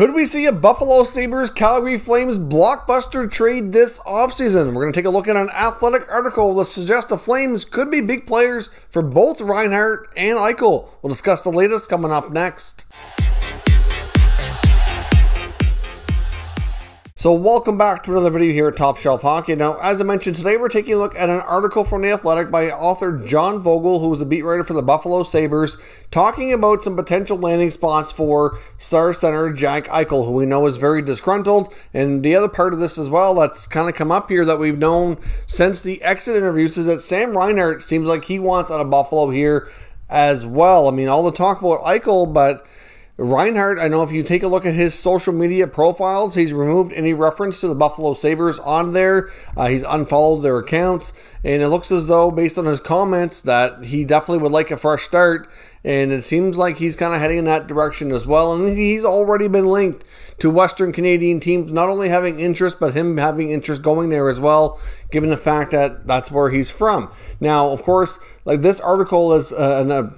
Could we see a Buffalo Sabres Calgary Flames blockbuster trade this offseason? We're going to take a look at an Athletic article that suggests the Flames could be big players for both Reinhart and Eichel. We'll discuss the latest coming up next. So welcome back to another video here at Top Shelf Hockey. Now, as I mentioned, today we're taking a look at an article from The Athletic by author John Vogel, who is a beat writer for the Buffalo Sabres, talking about some potential landing spots for star center Jack Eichel, who we know is very disgruntled. And the other part of this as well that's kind of come up here that we've known since the exit interviews is that Sam Reinhart seems like he wants out of Buffalo here as well. I mean, all the talk about Eichel, but Reinhart, I know if you take a look at his social media profiles, he's removed any reference to the Buffalo Sabres on there. He's unfollowed their accounts, and it looks as though, based on his comments, that he definitely would like a fresh start, and it seems like he's kind of heading in that direction as well. And he's already been linked to Western Canadian teams, not only having interest, but him having interest going there as well, given the fact that that's where he's from. Now, of course, like this article is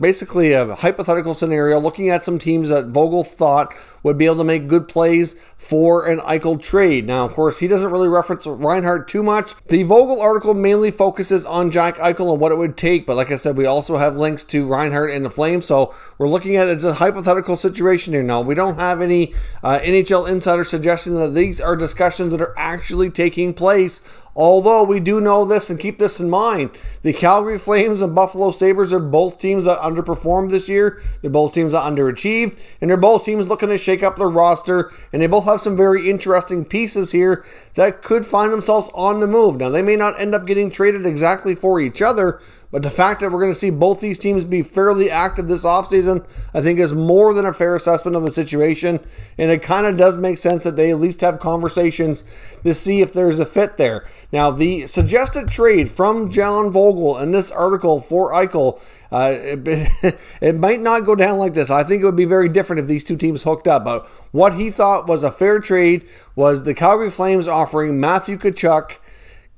basically a hypothetical scenario looking at some teams that Vogel thought would be able to make good plays for an Eichel trade. Now, of course, he doesn't really reference Reinhart too much. The Vogel article mainly focuses on Jack Eichel and what it would take, but like I said, we also have links to Reinhart and the Flames, so we're looking at it as a hypothetical situation here. Now, we don't have any NHL insider suggesting that these are discussions that are actually taking place, although we do know this, and keep this in mind, the Calgary Flames and Buffalo Sabres are both teams that underperformed this year. They're both teams that underachieved, and they're both teams looking to shake up their roster, and they both have some very interesting pieces here that could find themselves on the move. Now, they may not end up getting traded exactly for each other, but the fact that we're going to see both these teams be fairly active this offseason, I think, is more than a fair assessment of the situation. And it kind of does make sense that they at least have conversations to see if there's a fit there. Now, the suggested trade from John Vogel in this article for Eichel, it might not go down like this. I think it would be very different if these two teams hooked up. But what he thought was a fair trade was the Calgary Flames offering Matthew Tkachuk,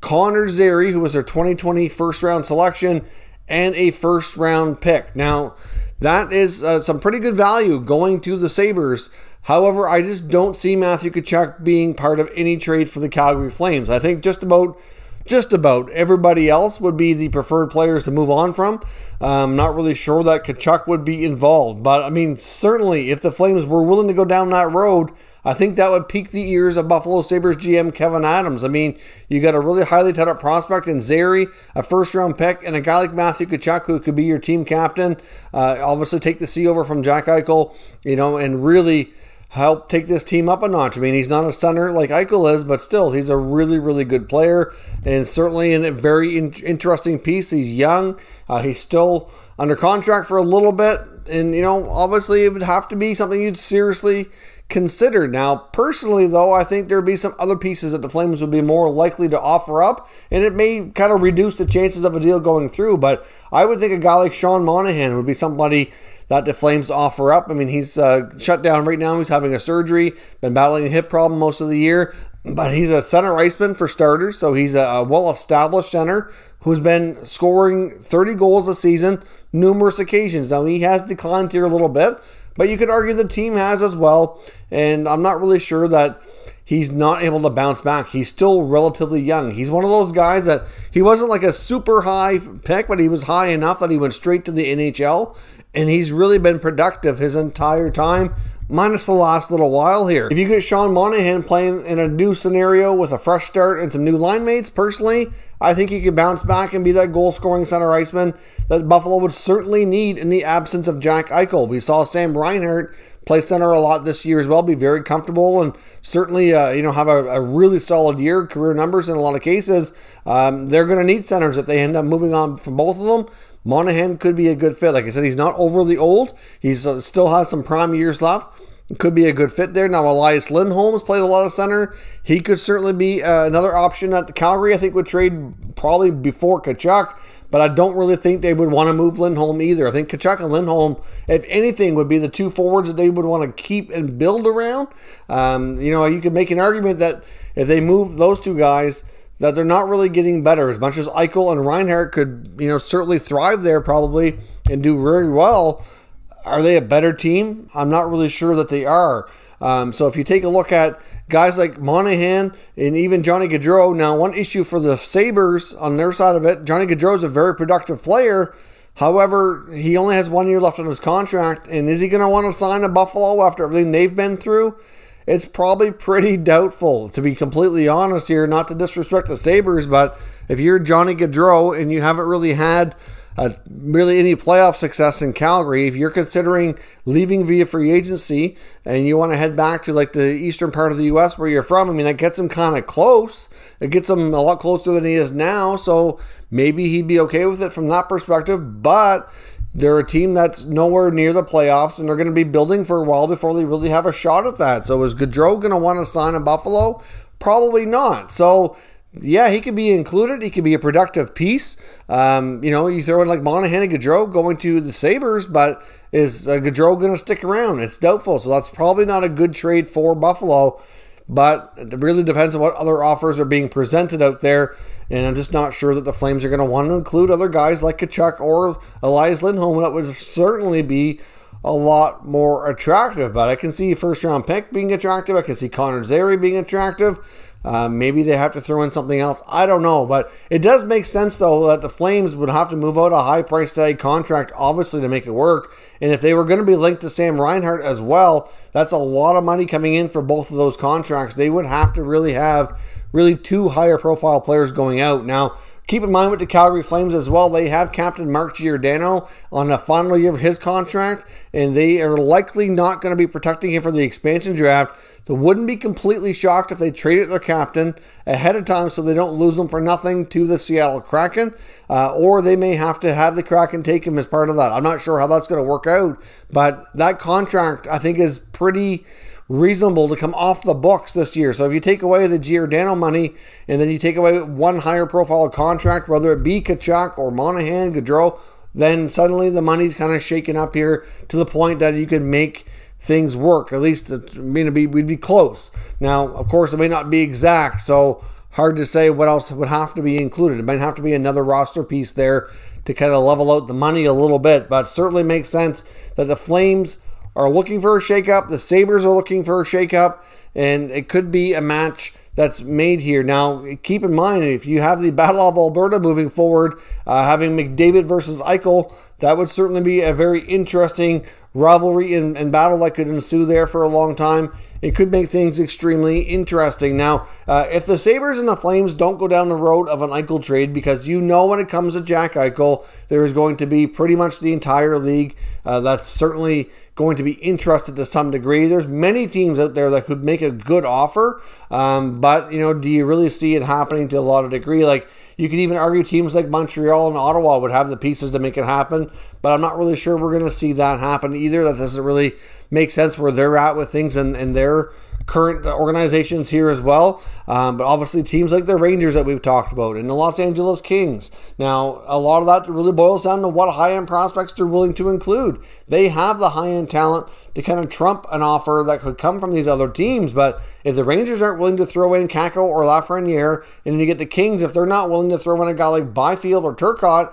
Connor Zary, who was their 2020 first-round selection, and a first-round pick. Now, that is some pretty good value going to the Sabres. However, I just don't see Matthew Tkachuk being part of any trade for the Calgary Flames. I think just about everybody else would be the preferred players to move on from. I'm not really sure that Tkachuk would be involved. But, I mean, certainly if the Flames were willing to go down that road, I think that would pique the ears of Buffalo Sabres GM Kevin Adams. I mean, you got a really highly touted prospect in Zary, a first-round pick, and a guy like Matthew Tkachuk who could be your team captain. Obviously take the C over from Jack Eichel, you know, and really help take this team up a notch. I mean, he's not a center like Eichel is, but still, he's a really, really good player, and certainly in a very interesting piece. He's young. He's still under contract for a little bit, and, you know, obviously it would have to be something you'd seriously consider. Now, personally, though, I think there would be some other pieces that the Flames would be more likely to offer up, and it may kind of reduce the chances of a deal going through, but I would think a guy like Sean Monahan would be somebody that the Flames offer up. I mean, he's shut down right now. He's having a surgery, been battling a hip problem most of the year, but he's a center iceman for starters, so he's a well-established center who's been scoring 30 goals a season numerous occasions. Now, he has declined here a little bit, but you could argue the team has as well, and I'm not really sure that he's not able to bounce back. He's still relatively young. He's one of those guys that he wasn't like a super high pick, but he was high enough that he went straight to the NHL, and he's really been productive his entire time, minus the last little while here. If you get Sean Monahan playing in a new scenario with a fresh start and some new line mates, personally, I think he can bounce back and be that goal-scoring center iceman that Buffalo would certainly need in the absence of Jack Eichel. We saw Sam Reinhart play center a lot this year as well, be very comfortable, and certainly have a really solid year, career numbers in a lot of cases. They're going to need centers if they end up moving on from both of them. Monahan could be a good fit. Like I said, he's not overly old. He still has some prime years left. Could be a good fit there. Now, Elias Lindholm's played a lot of center. He could certainly be another option at Calgary. I think would trade probably before Tkachuk, but I don't really think they would want to move Lindholm either. I think Tkachuk and Lindholm, if anything, would be the two forwards that they would want to keep and build around. You could make an argument that if they move those two guys, that they're not really getting better. As much as Eichel and Reinhart could, certainly thrive there probably and do very well, are they a better team? I'm not really sure that they are. So if you take a look at guys like Monahan and even Johnny Gaudreau, now one issue for the Sabres on their side of it, Johnny Gaudreau is a very productive player. However, he only has 1 year left on his contract, and is he going to want to sign to Buffalo after everything they've been through? It's probably pretty doubtful, to be completely honest here, not to disrespect the Sabres, but if you're Johnny Gaudreau and you haven't really had really any playoff success in Calgary, if you're considering leaving via free agency and you want to head back to like the eastern part of the U.S. where you're from, I mean, that gets him kind of close. It gets him a lot closer than he is now, so maybe he'd be okay with it from that perspective, but they're a team that's nowhere near the playoffs, and they're going to be building for a while before they really have a shot at that. So is Gaudreau going to want to sign in Buffalo? Probably not. So yeah, he could be included. He could be a productive piece. You throw in like Monahan and Gaudreau going to the Sabres, but is Gaudreau going to stick around? It's doubtful. So that's probably not a good trade for Buffalo, but it really depends on what other offers are being presented out there. And I'm just not sure that the Flames are going to want to include other guys like Tkachuk or Elias Lindholm. That would certainly be a lot more attractive. But I can see a first-round pick being attractive. I can see Connor Zary being attractive. Maybe they have to throw in something else. I don't know. But it does make sense, though, that the Flames would have to move out a high price tag contract, obviously, to make it work. And if they were going to be linked to Sam Reinhart as well, that's a lot of money coming in for both of those contracts. They would have to really have two higher profile players going out. Now, keep in mind with the Calgary Flames as well, they have Captain Mark Giordano on the final year of his contract, and they are likely not going to be protecting him for the expansion draft. So wouldn't be completely shocked if they traded their captain ahead of time so they don't lose them for nothing to the Seattle Kraken, or they may have to have the Kraken take him as part of that. I'm not sure how that's going to work out, but that contract I think is pretty reasonable to come off the books this year. So if you take away the Giordano money and then you take away one higher profile contract, whether it be Tkachuk or Monahan, Gaudreau, then suddenly the money's kind of shaken up here to the point that you can make things work. At least we'd be close. Now, of course, it may not be exact, so hard to say what else would have to be included. It might have to be another roster piece there to kind of level out the money a little bit, but certainly makes sense that the Flames are looking for a shakeup. The Sabres are looking for a shakeup, and it could be a match that's made here. Now, keep in mind, if you have the Battle of Alberta moving forward, having McDavid versus Eichel, that would certainly be a very interesting rivalry and battle that could ensue there for a long time. It could make things extremely interesting. Now, if the Sabres and the Flames don't go down the road of an Eichel trade, because when it comes to Jack Eichel, there is going to be pretty much the entire league that's certainly going to be interested to some degree. There's many teams out there that could make a good offer, but do you really see it happening to a lot of degree? Like, you could even argue teams like Montreal and Ottawa would have the pieces to make it happen, but I'm not really sure we're going to see that happen either. That doesn't really make sense where they're at with things and their current organizations here as well. But obviously teams like the Rangers that we've talked about and the Los Angeles Kings. Now, a lot of that really boils down to what high-end prospects they're willing to include. They have the high-end talent to kind of trump an offer that could come from these other teams. But if the Rangers aren't willing to throw in Kakko or Lafreniere, and then you get the Kings, if they're not willing to throw in a guy like Byfield or Turcotte,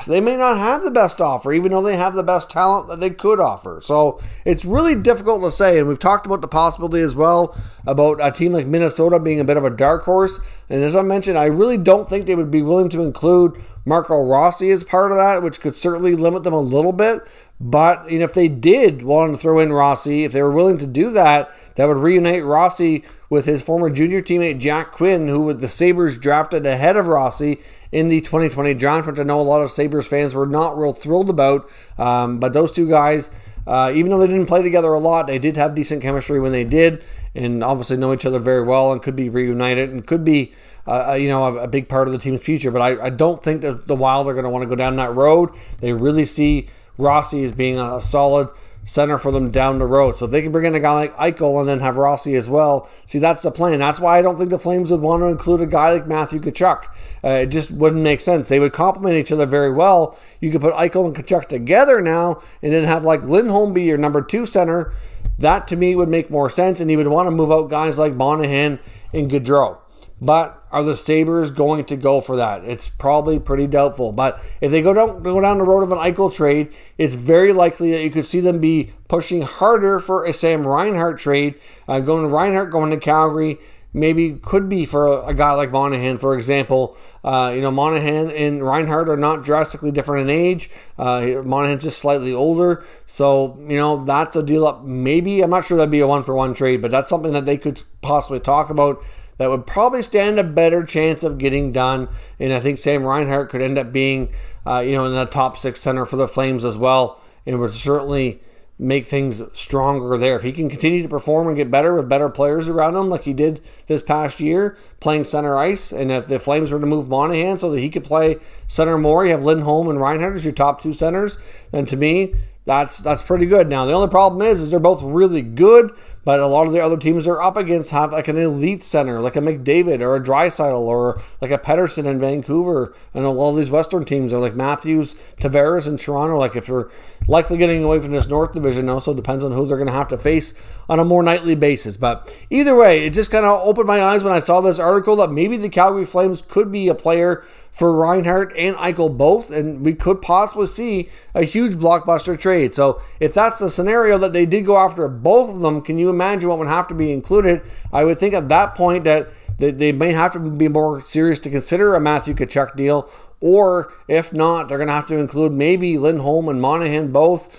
they may not have the best offer, even though they have the best talent that they could offer. So it's really difficult to say. And we've talked about the possibility as well about a team like Minnesota being a bit of a dark horse. And as I mentioned, I really don't think they would be willing to include Marco Rossi as part of that, which could certainly limit them a little bit. But if they did want to throw in Rossi, if they were willing to do that, that would reunite Rossi with his former junior teammate Jack Quinn, who the Sabres drafted ahead of Rossi in the 2020 draft, which I know a lot of Sabres fans were not real thrilled about. But those two guys, even though they didn't play together a lot, they did have decent chemistry when they did, and obviously know each other very well and could be reunited and could be a big part of the team's future. But I don't think that the Wild are going to want to go down that road. They really see Rossi as being a solid center for them down the road. So if they can bring in a guy like Eichel and then have Rossi as well, see, that's the plan. That's why I don't think the Flames would want to include a guy like Matthew Tkachuk. It just wouldn't make sense. They would complement each other very well. You could put Eichel and Tkachuk together now and then have like Lindholm be your number 2 center. That to me would make more sense, and you would want to move out guys like Monahan and Gaudreau. But are the Sabres going to go for that? It's probably pretty doubtful. But if they go down the road of an Eichel trade, it's very likely that you could see them be pushing harder for a Sam Reinhart trade. Going to Calgary. Maybe could be for a guy like Monahan, for example. Monahan and Reinhart are not drastically different in age. Monahan's just slightly older. So, that's a deal up. Maybe, I'm not sure that'd be a one-for-one trade, but that's something that they could possibly talk about that would probably stand a better chance of getting done. And I think Sam Reinhart could end up being, in the top 6 center for the Flames as well. And would certainly make things stronger there. If he can continue to perform and get better with better players around him like he did this past year, playing center ice, and if the Flames were to move Monahan so that he could play center more, you have Lindholm and Reinhart as your top 2 centers, then to me, that's pretty good. Now, the only problem is they're both really good, but a lot of the other teams they're up against have like an elite center, like a McDavid or a Draisaitl or like a Pettersson in Vancouver. And a lot of these Western teams are like Matthews, Tavares in Toronto. Like if you're likely getting away from this North Division, also depends on who they're going to have to face on a more nightly basis. But either way, it just kind of opened my eyes when I saw this article that maybe the Calgary Flames could be a player for Reinhart and Eichel both, and we could possibly see a huge blockbuster trade. So if that's the scenario that they did go after both of them, can you imagine what would have to be included? I would think at that point that they may have to be more serious to consider a Matthew Tkachuk deal, or if not, they're going to have to include maybe Lindholm and Monahan both,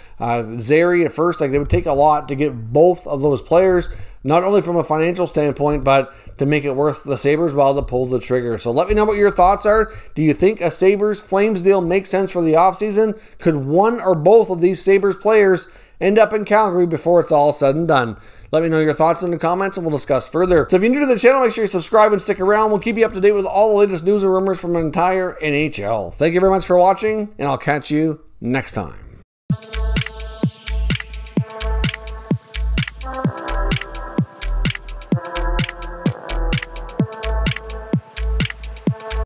Zary at first. Like, they would take a lot to get both of those players, not only from a financial standpoint, but to make it worth the Sabres while to pull the trigger. So let me know what your thoughts are. Do you think a Sabres-Flames deal makes sense for the offseason? Could one or both of these Sabres players end up in Calgary before it's all said and done? Let me know your thoughts in the comments and we'll discuss further. So if you're new to the channel, make sure you subscribe and stick around. We'll keep you up to date with all the latest news and rumors from the entire NHL. Thank you very much for watching, and I'll catch you next time.